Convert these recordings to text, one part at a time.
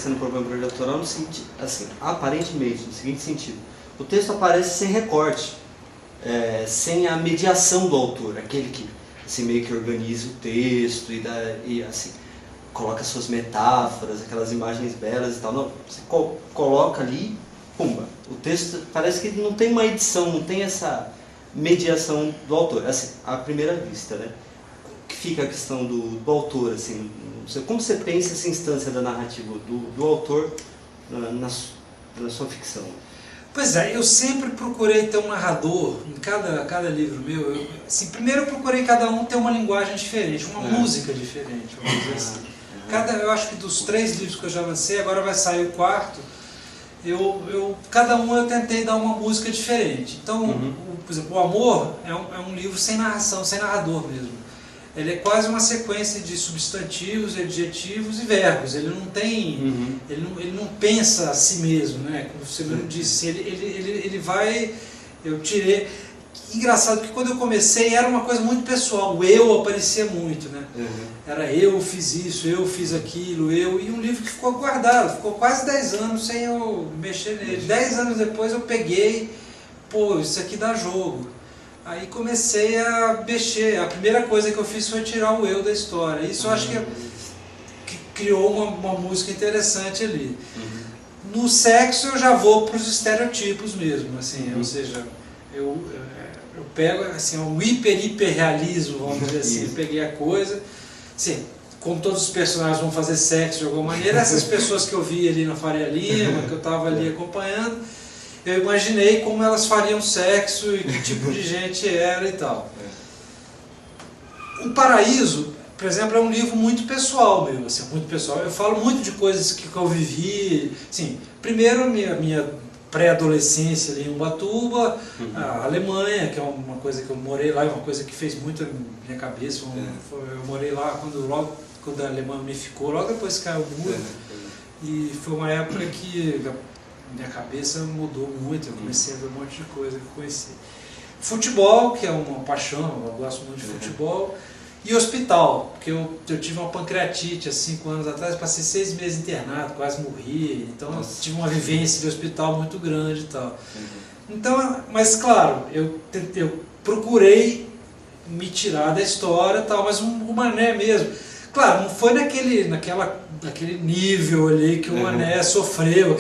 sendo problema projetoral no seguinte, assim, aparentemente, no seguinte sentido. O texto aparece sem recorte, sem a mediação do autor, aquele que assim, meio que organiza o texto e assim, coloca suas metáforas, aquelas imagens belas e tal. Não, você coloca ali, pumba. O texto parece que não tem uma edição, não tem essa mediação do autor, assim, à primeira vista, né? Que fica a questão do autor, assim, como você pensa essa instância da narrativa do autor na sua ficção? Pois é, eu sempre procurei ter um narrador em cada livro meu. Assim, primeiro eu procurei cada um ter uma linguagem diferente, uma música diferente, vamos dizer assim. Eu acho que dos 3 livros que eu já lancei, agora vai sair o 4º, cada um eu tentei dar uma música diferente. Então, por exemplo, O Amor é um livro sem narração, sem narrador mesmo. Ele é quase uma sequência de substantivos, adjetivos e verbos. Ele não tem, ele não pensa a si mesmo, né? Como você mesmo disse, ele vai. Eu tirei. Engraçado que quando eu comecei era uma coisa muito pessoal. O eu aparecia muito, né? Era eu fiz isso, eu fiz aquilo, e um livro que ficou guardado, ficou quase 10 anos sem eu mexer nele. 10 anos depois eu peguei, pô, isso aqui dá jogo. Aí comecei a mexer. A primeira coisa que eu fiz foi tirar o eu da história. Isso eu acho que criou uma música interessante ali. No sexo eu já vou para os estereotipos mesmo, assim, ou seja, eu pego assim, um hiperrealismo, vamos dizer assim, eu peguei a coisa, assim, como todos os personagens vão fazer sexo de alguma maneira, essas pessoas que eu vi ali na Faria Lima, que eu estava ali acompanhando, eu imaginei como elas fariam sexo e que tipo de gente era e tal. O Paraíso, por exemplo, é um livro muito pessoal meu, assim, muito pessoal. Eu falo muito de coisas que eu vivi. Assim, primeiro, minha pré-adolescência ali em Ubatuba, a Alemanha, que é uma coisa que eu morei lá, é uma coisa que fez muito na minha cabeça. Eu morei lá quando a Alemanha unificou, logo depois caiu o muro. E foi uma época que minha cabeça mudou muito, eu comecei a ver um monte de coisa que eu conheci. Futebol, que é uma paixão, eu gosto muito de futebol, e hospital, porque eu tive uma pancreatite há 5 anos atrás, passei 6 meses internado, quase morri, então eu tive uma vivência de hospital muito grande e tal. Então, mas claro, eu procurei me tirar da história e tal, mas o Mané mesmo, claro, não foi naquele nível ali que o Mané sofreu,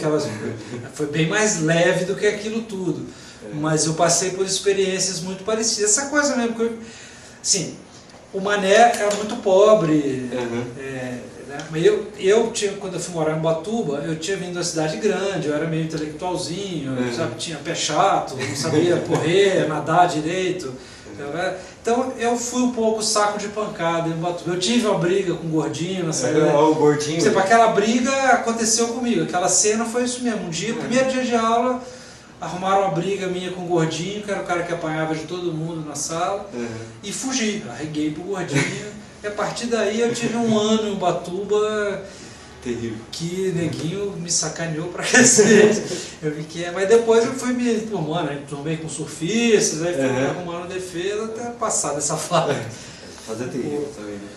foi bem mais leve do que aquilo tudo, mas eu passei por experiências muito parecidas, essa coisa mesmo, assim, o Mané era muito pobre, né? Eu tinha, quando eu fui morar em Ubatuba, eu tinha vindo da cidade grande, eu era meio intelectualzinho, sabe, tinha pé chato, não sabia correr, nadar direito. Então eu fui um pouco saco de pancada em Ubatuba. Eu tive uma briga com o Gordinho na saída. O Gordinho. Tipo, aquela briga aconteceu comigo, aquela cena foi isso mesmo. Um dia, primeiro dia de aula, arrumaram uma briga minha com o Gordinho, que era o cara que apanhava de todo mundo na sala, e fugi, arreguei pro Gordinho. E a partir daí eu tive um ano em Ubatuba. Terrível. Que neguinho me sacaneou pra cacete. Eu vi que mas depois eu fui me turmando, né? Turmei com surfistas, aí fui arrumando defesa até passar dessa fase. Fazer terrível também, né?